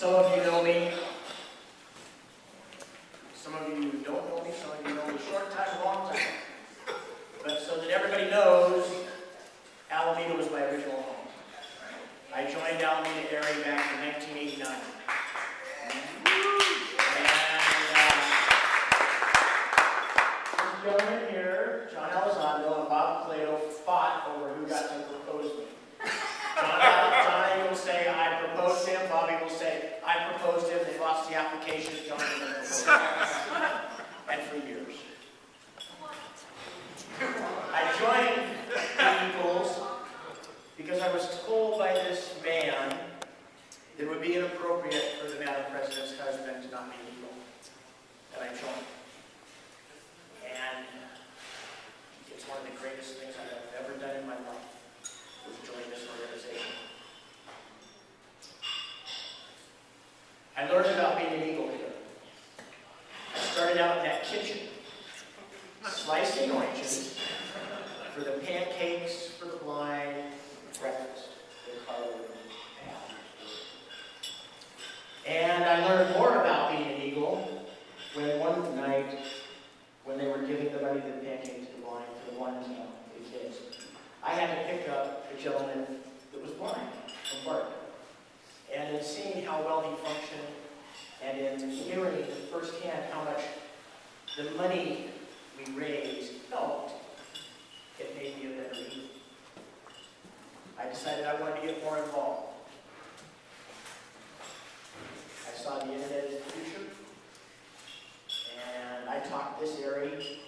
Some of you know me. Some of you don't know me. Some of you know me short time, long time. But so that everybody knows, Alameda was my original home. I joined Alameda Aerie back in 1989. This gentleman here, John Elizondo and Bob Plato, fought over who got to propose me. Johnny will say, I proposed him. Bobby will say, I proposed him. They lost the application. Johnny will propose him. And for years. I joined the Eagles because I was told by this man that it would be inappropriate for the Madam President's husband to not be an Eagle. And I joined. And it's one of the greatest things I've ever done in my life, was join this organization. I learned about being an Eagle here. I started out in that kitchen, slicing oranges for the pancakes, for the blind, breakfast, the Carlo and I learned more about being an Eagle when one night, when they were giving the money to the pancakes to the blind, for the ones, the kids, I had to pick up a gentleman that was blind from work. And in seeing how well he functioned, and in hearing firsthand how much the money we raised helped, it made me a better Eagle. I decided I wanted to get more involved. I saw the internet as the future, and I talked this Aerie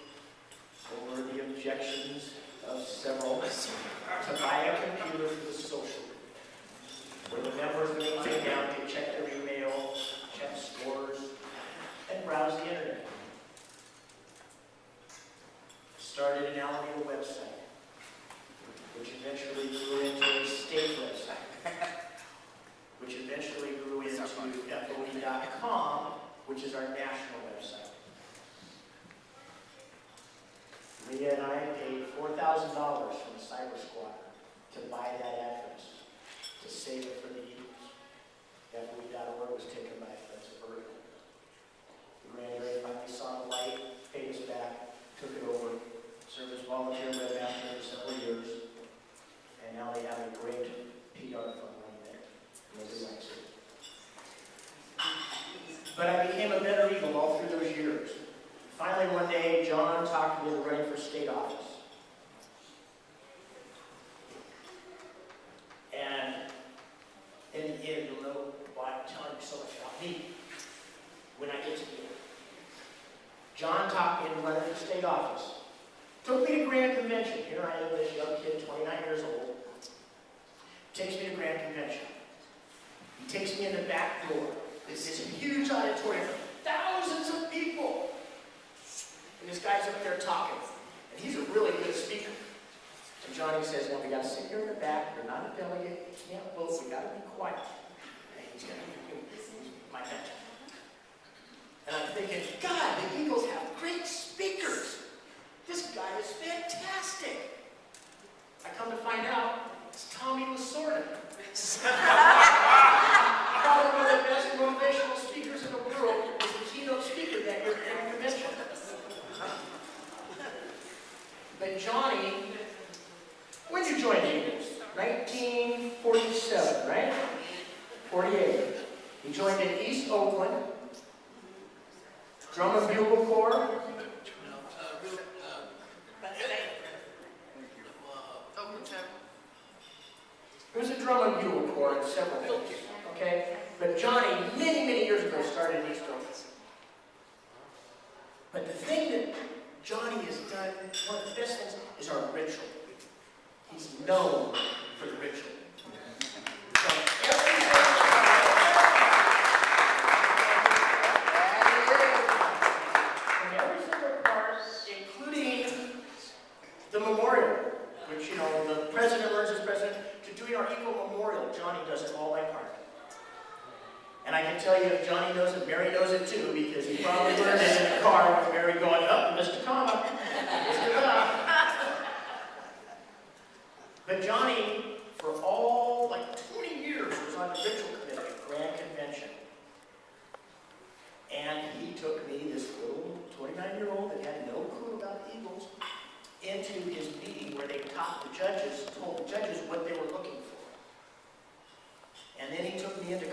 over the objections of several to buy a computer for the social, where the members would come down to check their email, check scores, and browse the internet. Started an Alameda website, which eventually grew into a state website, which eventually grew into F.O.E.com, which is our national website. Leah and I paid $4,000 from the cyber squad to buy that address, to save it for the Eagles. F.O.E.org was taken by Friends of Vertical. The Grand Aerie finally saw the light, paid us back, took it over, served as volunteer webmaster for several years, and now they have a great PR fund running there. Nobody likes it. But I became a better Eagle all through those years. Finally, one day, John talked me into running for state office. And in the end, you'll know why I'm telling you so much about me when I get to the end. John talked me into running for state office. Took me to Grand Convention. Here I am, this young kid, 29 years old. Takes me to Grand Convention. He takes me in the back door. This is a huge auditorium, thousands of people. And this guy's up there talking. And he's a really good speaker. And Johnny says, well, we got to sit here in the back. You're not a delegate. You can't vote. We got to be quiet. And he's going to be my mentor. And I'm thinking, God, the Eagles have great speakers. This guy is fantastic. I come to find out, it's Tommy Lasorda. Probably one of the best motivational speakers in the world is the keynote speaker that year at the convention. But Johnny, when did you join the Eagles? 1947, right? 48. He joined in East Oakland, Drum and Bugle Corps. It was a drum and bugle corps in several things, okay? But Johnny, many, many years ago, started in East Oakland. But the thing that Johnny has done, one of the best things, is our ritual. He's known for the ritual. So every single part, including the memorial, which, the president learns as president, to doing our Eagle Memorial, Johnny does it all by part. And I can tell you, if Johnny knows it, Mary knows it too, because he probably learned it in the car with Mary going, oh, Mr. Comma, Mr. Comma. But Johnny, for all, 20 years, was on the ritual committee at Grand Convention.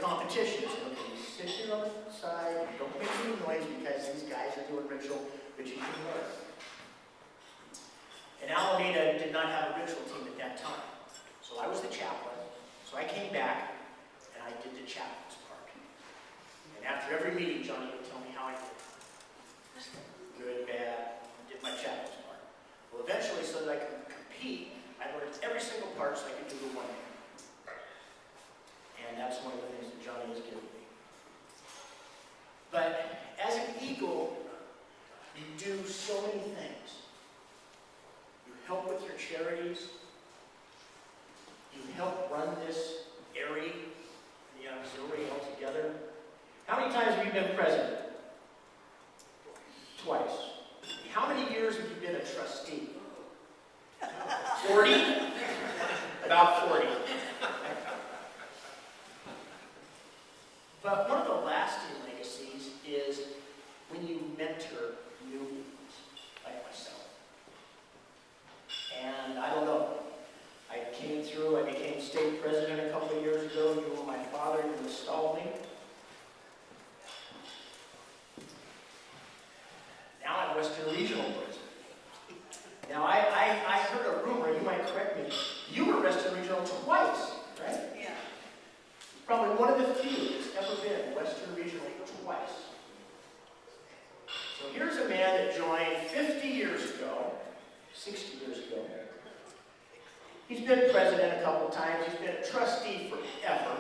competitions. Okay, you sit here on the side, don't make any noise because these guys are doing ritual, but you can learn. And Alameda did not have a ritual team at that time. So I was the chaplain. So I came back and I did the chaplain's part. And after every meeting, Johnny would tell me how I did. Good, bad, I did my chaplain's part. Well, eventually, so that I could compete, I learned every single part so I could do the one man. And that's one of the things that Johnny has given me. But as an eagle, you do so many things. You help with your charities. You help run this Aerie, the auxiliary altogether. How many times have you been president? Twice. How many years have you been a trustee? 40? About 40. But one of the lasting legacies is when you mentor newbies like myself. And I don't know. I came through, I became state president a couple of years ago. You were my father, you installed me. Now I'm Western Regional President. Now I heard a rumor, you might correct me, you were Western Regional twice, right? Yeah. Probably one of the few that's ever been Western Regional twice. So here's a man that joined 50 years ago, 60 years ago. He's been president a couple times. He's been a trustee forever.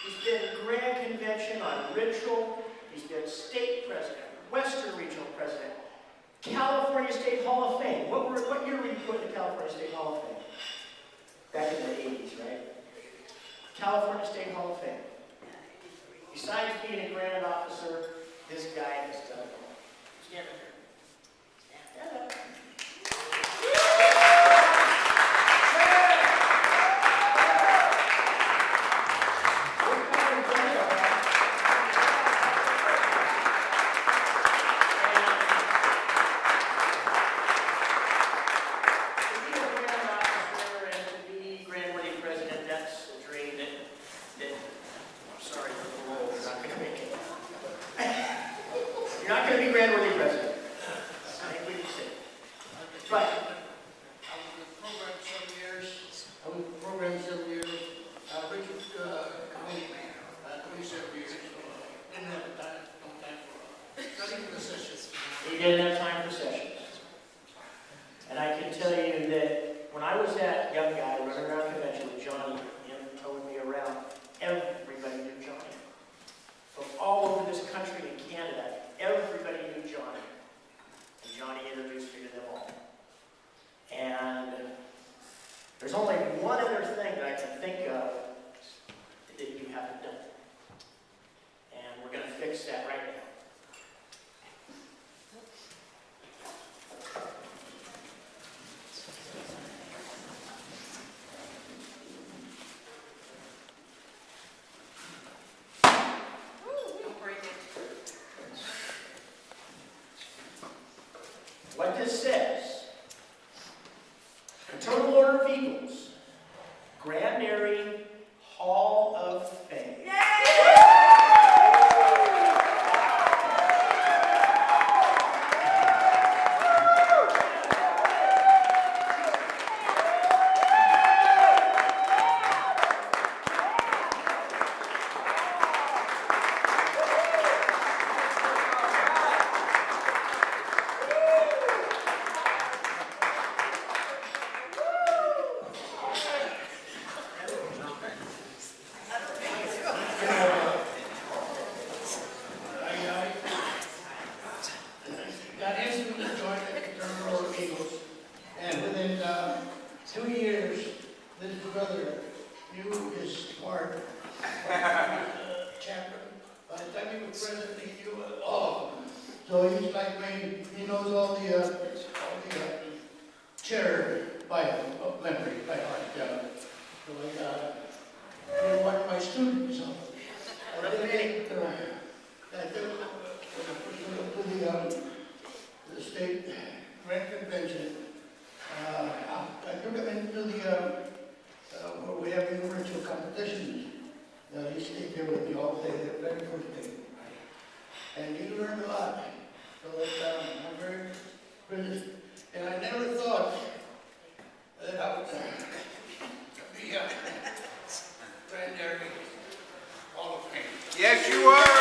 He's been Grand Convention on Ritual. He's been state president, Western Regional president, California State Hall of Fame. What year were you put in the California State Hall of Fame? Back in the 80s, right? California State Hall of Fame. Besides being a grand officer, this guy has done it all. Stand up here. Stand up. What this says, Fraternal Order of Eagles, Grand Aerie Hall of Fame. Now, you stay here with me all day, the very first day. And you learned a lot. So that, I'm very privileged. And I never thought that I would be a Grand Aerie Hall of Fame. Yes, you are.